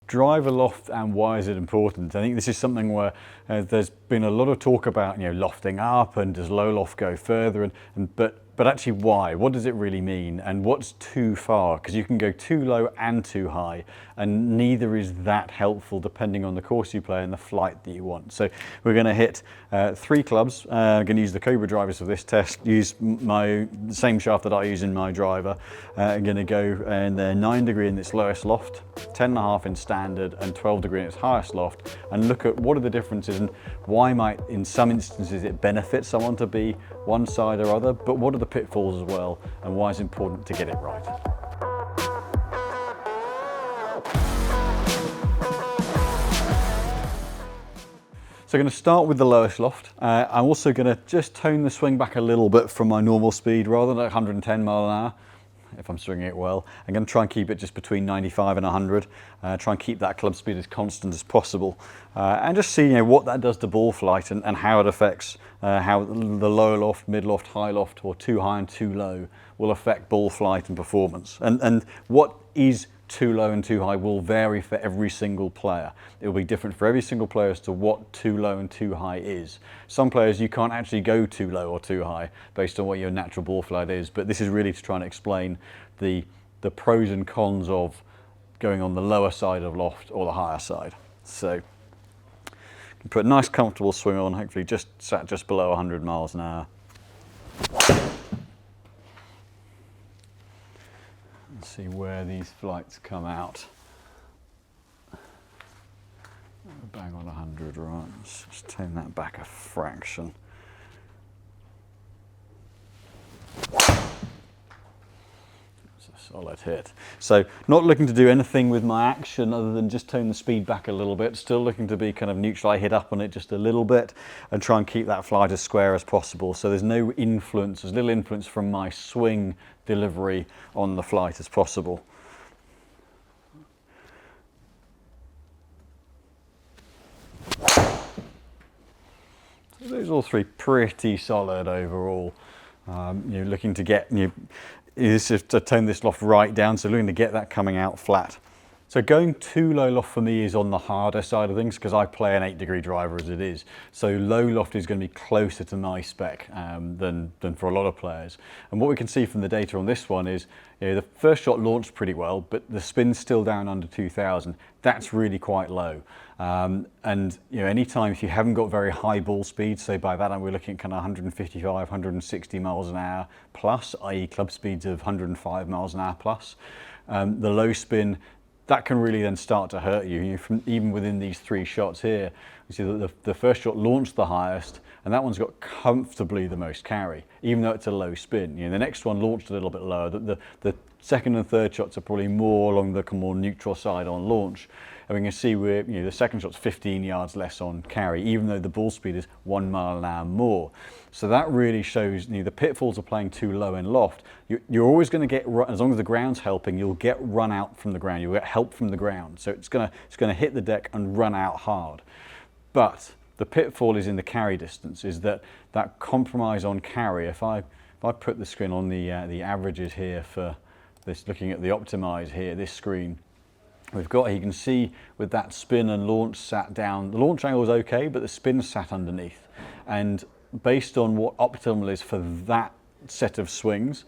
driver loft and why is it important? I think this is something where there's been a lot of talk about, lofting up and does low loft go further, but actually why? What does it really mean? And what's too far? Because you can go too low and too high, and neither is that helpful depending on the course you play and the flight that you want. So we're going to hit 3 clubs. I'm going to use the Cobra drivers for this test, use the same shaft that I use in my driver. I'm going to go in the 9 degree in its lowest loft, 10.5 in standard, and 12 degree in its highest loft, and look at what are the differences and why might, in some instances, it benefit someone to be one side or other, but what are the pitfalls as well, and why it's important to get it right. So I'm going to start with the lowest loft. I'm also going to just tone the swing back a little bit from my normal speed, rather than 110 mile an hour. If I'm swinging it well, I'm going to try and keep it just between 95 and 100. Try and keep that club speed as constant as possible, and just see what that does to ball flight and how it affects how the low loft, mid loft, high loft, or too high and too low will affect ball flight and performance. And what is too low and too high will vary for every single player. It will be different for every single player as to what too low and too high is. Some players you can't actually go too low or too high based on what your natural ball flight is, but this is really to try and explain the pros and cons of going on the lower side of loft or the higher side. So put a nice comfortable swing on, hopefully sat just below 100 miles an hour. Let's see where these flights come out. Bang on 100, right? Let's just tone that back a fraction. Solid hit. So not looking to do anything with my action other than just tone the speed back a little bit, still looking to be kind of neutral. I hit up on it just a little bit and try and keep that flight as square as possible, so there's no influence, as little influence from my swing delivery on the flight as possible. So those are all 3 pretty solid overall. You're looking to get is to tone this loft right down, so looking to get that coming out flat. So going too low loft for me is on the harder side of things because I play an 8 degree driver as it is. So low loft is going to be closer to my spec than for a lot of players. And what we can see from the data on this one is the first shot launched pretty well, but the spin's still down under 2000. That's really quite low. And anytime if you haven't got very high ball speed, so by that we're looking at kind of 155, 160 miles an hour plus, i.e. club speeds of 105 miles an hour plus, the low spin, that can really then start to hurt you. From even within these 3 shots here, you see that the first shot launched the highest, and that one's got comfortably the most carry, even though it's a low spin. The next one launched a little bit lower. The second and third shots are probably more along the more neutral side on launch. And we can see where the second shot's 15 yards less on carry, even though the ball speed is 1 mile an hour more. So that really shows the pitfalls of playing too low in loft. You're always going to get, as long as the ground's helping, you'll get run out from the ground. You'll get help from the ground. So it's going to hit the deck and run out hard. But the pitfall is in the carry distance, is that compromise on carry. If I put the screen on the averages here for this, looking at the optimize here, this screen, we've got, you can see with that spin and launch sat down, the launch angle is okay, but the spin sat underneath. And based on what optimal is for that set of swings,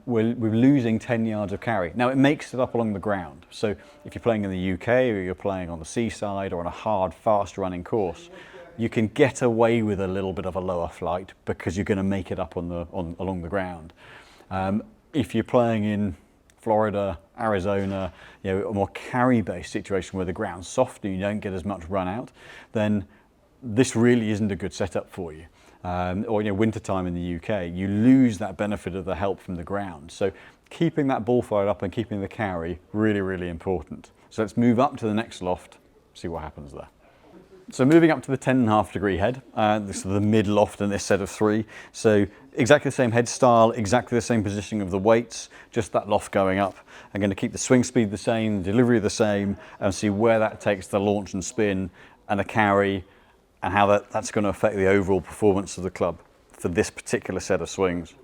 we're losing 10 yards of carry. Now it makes it up along the ground. So if you're playing in the UK or you're playing on the seaside or on a hard, fast running course, you can get away with a little bit of a lower flight because you're going to make it up along the ground. If you're playing in Florida, Arizona, a more carry-based situation where the ground's soft and you don't get as much run out, then this really isn't a good setup for you. Or wintertime in the UK, you lose that benefit of the help from the ground. So keeping that ball flight up and keeping the carry, really, really important. So let's move up to the next loft, see what happens there. So moving up to the 10.5 degree head, this is the mid loft in this set of 3. So exactly the same head style, exactly the same positioning of the weights, just that loft going up. I'm going to keep the swing speed the same, the delivery the same, and see where that takes the launch and spin and the carry, and how that's going to affect the overall performance of the club for this particular set of swings.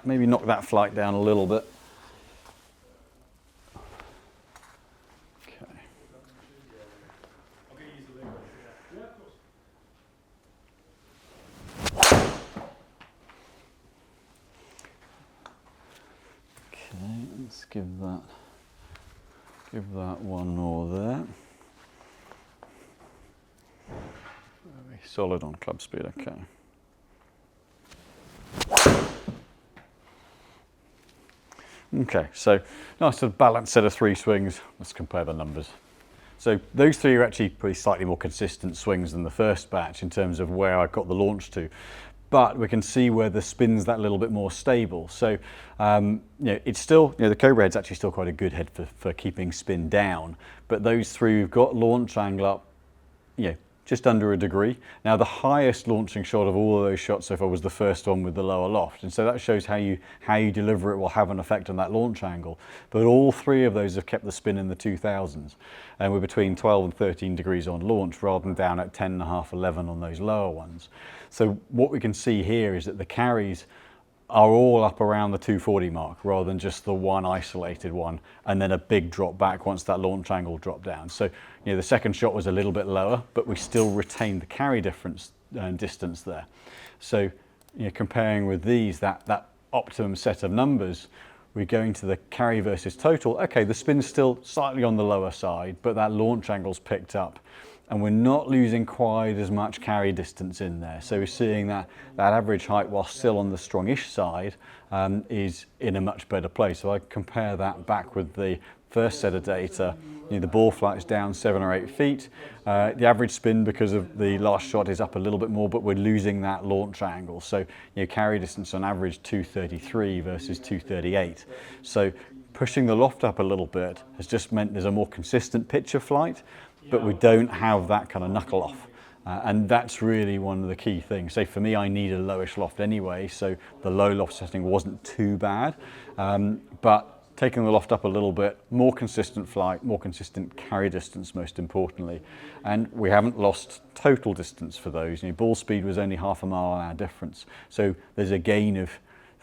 maybe knock that flight down a little bit. Let's give that one more there. Very solid on club speed, okay. Okay, so nice sort of balanced set of 3 swings. Let's compare the numbers. So those 3 are actually pretty slightly more consistent swings than the first batch in terms of where I got the launch to. But we can see where the spin's that little bit more stable. So, it's still, the Cobra head's actually still quite a good head for keeping spin down. But those 3 have got launch angle up, just under a degree. Now, the highest launching shot of all of those shots so far was the first one with the lower loft. And so that shows how you deliver it will have an effect on that launch angle. But all 3 of those have kept the spin in the 2000s. And we're between 12 and 13 degrees on launch rather than down at 10.5, 11 on those lower ones. So what we can see here is that the carries are all up around the 240 mark rather than just the one isolated one and then a big drop back once that launch angle dropped down. So the second shot was a little bit lower, but we still retained the carry difference distance there. So comparing with these, that optimum set of numbers, we're going to the carry versus total. Okay, the spin's still slightly on the lower side, but that launch angle's picked up. And we're not losing quite as much carry distance in there. So we're seeing that average height, while still on the strongish side, is in a much better place. So I compare that back with the first set of data. The ball flight's down 7 or 8 feet. The average spin, because of the last shot, is up a little bit more, but we're losing that launch angle. So carry distance on average 233 versus 238. So pushing the loft up a little bit has just meant there's a more consistent pitch of flight, but we don't have that kind of knuckle off. And that's really one of the key things. So for me, I need a lowish loft anyway, so the low loft setting wasn't too bad. But taking the loft up a little bit, more consistent flight, more consistent carry distance, most importantly. And we haven't lost total distance for those. Ball speed was only half a mile an hour difference. So there's a gain of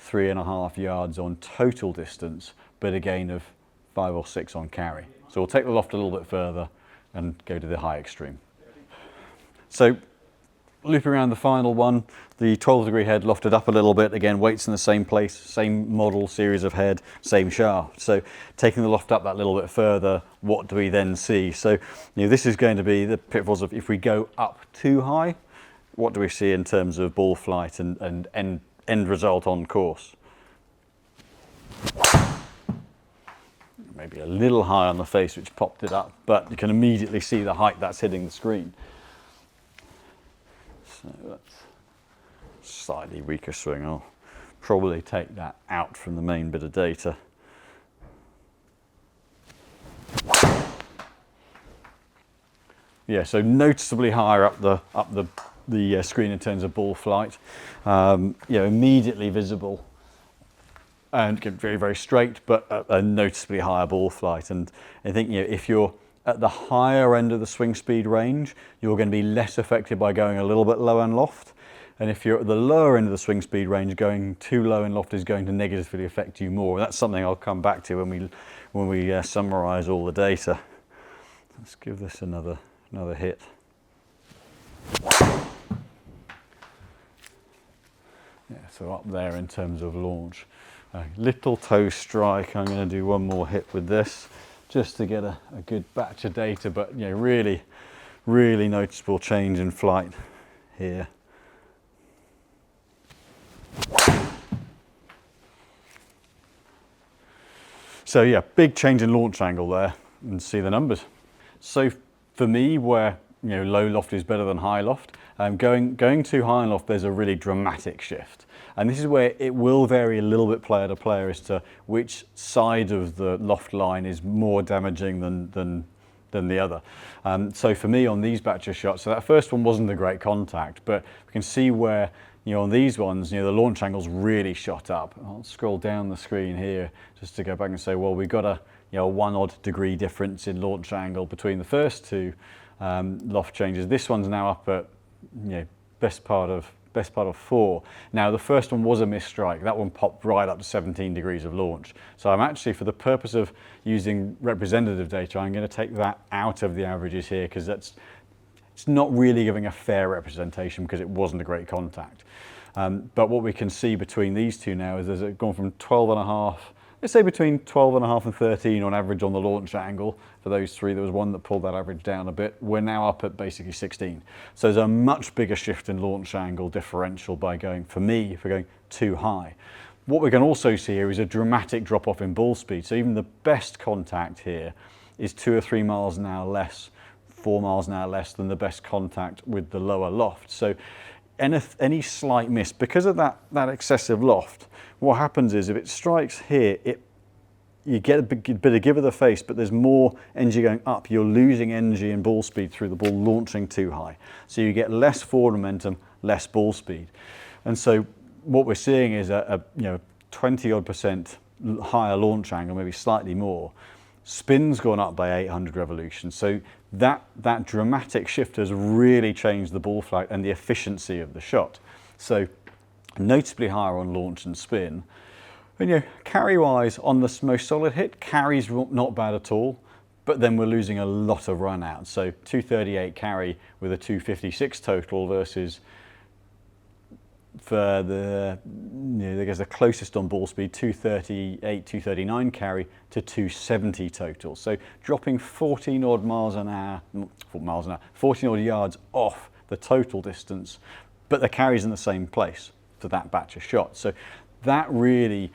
3.5 yards on total distance, but a gain of 5 or 6 on carry. So we'll take the loft a little bit further and go to the high extreme. So looping around the final one, the 12-degree head lofted up a little bit. Again, weights in the same place, same model, series of head, same shaft. So taking the loft up that little bit further, what do we then see? So this is going to be the pitfalls of if we go up too high, what do we see in terms of ball flight and end result on course? Maybe a little high on the face, which popped it up, but you can immediately see the height that's hitting the screen. So that's slightly weaker swing. I'll probably take that out from the main bit of data. Yeah, so noticeably higher up the screen in terms of ball flight. Immediately visible. And get very, very straight, but a noticeably higher ball flight. And I think if you're at the higher end of the swing speed range, you're going to be less affected by going a little bit low in loft. And if you're at the lower end of the swing speed range, going too low in loft is going to negatively affect you more. That's something I'll come back to when we summarise all the data. Let's give this another hit. Yeah, so up there in terms of launch. Little toe strike. I'm going to do one more hit with this just to get a good batch of data, but really noticeable change in flight here. So yeah, big change in launch angle there, and see the numbers. So for me, where low loft is better than high loft, going too high in loft, there's a really dramatic shift. And this is where it will vary a little bit player to player as to which side of the loft line is more damaging than the other. So for me on these batch of shots, so that first one wasn't a great contact, but we can see where on these ones, the launch angle's really shot up. I'll scroll down the screen here just to go back and say, well, we've got a 1 odd degree difference in launch angle between the first 2 loft changes. This one's now up at best part of best part of 4. Now the first one was a missed strike. That one popped right up to 17 degrees of launch. So I'm actually, for the purpose of using representative data, I'm going to take that out of the averages here, because it's not really giving a fair representation because it wasn't a great contact. But what we can see between these two now is there's gone from 12.5, let's say between 12.5 and 13 on average on the launch angle. For those three, there was one that pulled that average down a bit. We're now up at basically 16. So there's a much bigger shift in launch angle differential by going, for me, if we're going too high. What we can also see here is a dramatic drop off in ball speed. So even the best contact here is 2 or 3 miles an hour less, 4 miles an hour less than the best contact with the lower loft. So any slight miss, because of that excessive loft, what happens is if it strikes here, you get a bit of give of the face, but there's more energy going up. You're losing energy and ball speed through the ball launching too high. So you get less forward momentum, less ball speed. And so what we're seeing is a 20-odd% higher launch angle, maybe slightly more. Spin's gone up by 800 revolutions. So that dramatic shift has really changed the ball flight and the efficiency of the shot. So noticeably higher on launch and spin. And carry-wise, on the most solid hit, carry's not bad at all, but then we're losing a lot of run out. So 238 carry with a 256 total versus, for the, I guess the closest on ball speed, 238, 239 carry to 270 total. So dropping 14 odd miles an hour, 14 odd yards off the total distance, but the carry's in the same place for that batch of shots. So that really,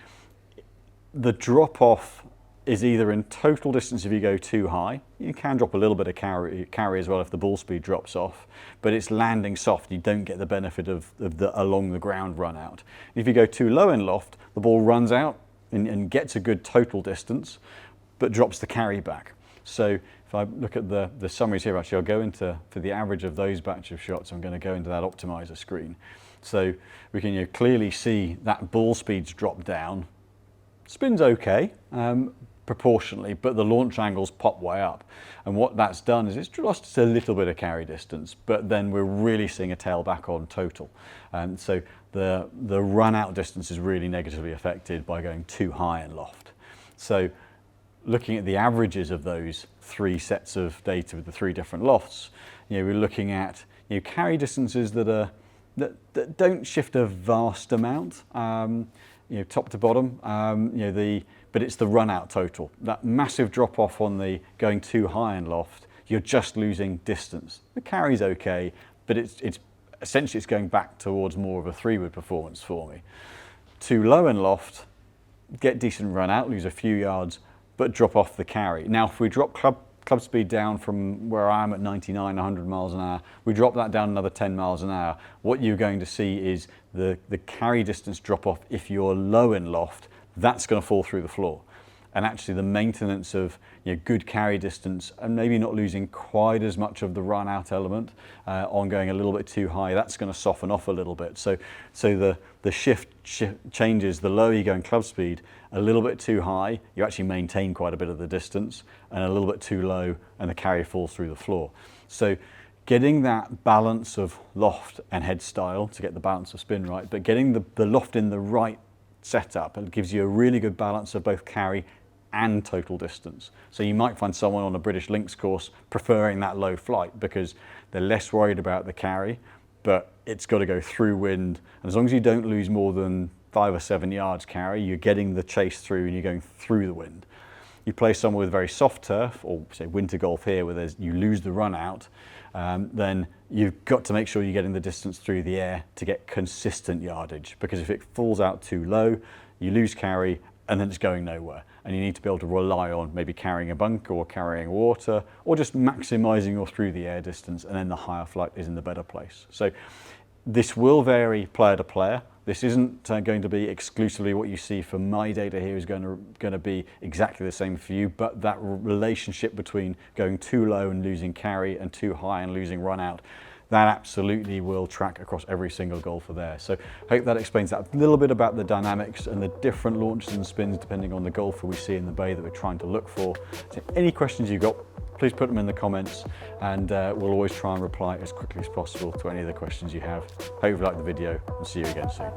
the drop off is either in total distance if you go too high. You can drop a little bit of carry as well if the ball speed drops off, but it's landing soft. You don't get the benefit of the along the ground run out. If you go too low in loft, the ball runs out and gets a good total distance, but drops the carry back. So if I look at the summaries here, actually I'll go into, for the average of those batch of shots, I'm going to go into that optimizer screen. So we can clearly see that ball speed's dropped down. Spin's okay, proportionally, but the launch angles pop way up. And what that's done is it's lost just a little bit of carry distance, but then we're really seeing a tail back on total. So the run out distance is really negatively affected by going too high in loft. So looking at the averages of those 3 sets of data with the 3 different lofts, we're looking at carry distances that don't shift a vast amount, top to bottom. But it's the run out total. That massive drop off on the going too high in loft, you're just losing distance. The carry's okay, but it's essentially it's going back towards more of a 3-wood performance for me. Too low in loft, get decent run out, lose a few yards, but drop off the carry. Now, if we drop club speed down from where I am at 99, 100 miles an hour, we drop that down another 10 miles an hour, what you're going to see is the carry distance drop off. If you're low in loft, that's going to fall through the floor. And actually the maintenance of good carry distance and maybe not losing quite as much of the run out element on going a little bit too high, that's going to soften off a little bit. So the shift changes. The lower you go in club speed, a little bit too high, you actually maintain quite a bit of the distance, and a little bit too low and the carry falls through the floor. So getting that balance of loft and head style to get the balance of spin right, but getting the loft in the right setup, it gives you a really good balance of both carry and total distance. So you might find someone on a British Links course preferring that low flight because they're less worried about the carry, but it's got to go through wind. And as long as you don't lose more than 5 or 7 yards carry, you're getting the chase through and you're going through the wind. You play someone with very soft turf, or say winter golf here, where you lose the run out, then you've got to make sure you're getting the distance through the air to get consistent yardage, because if it falls out too low, you lose carry and then it's going nowhere. And you need to be able to rely on maybe carrying a bunker or carrying water, or just maximizing your through the air distance, and then the higher flight is in the better place. So this will vary player to player. This isn't going to be exclusively what you see for my data here is going to be exactly the same for you, but that relationship between going too low and losing carry and too high and losing run out, that absolutely will track across every single golfer there. So hope that explains that a little bit about the dynamics and the different launches and spins depending on the golfer we see in the bay that we're trying to look for. So any questions you've got, please put them in the comments, and we'll always try and reply as quickly as possible to any of the questions you have. Hope you liked the video, and see you again soon.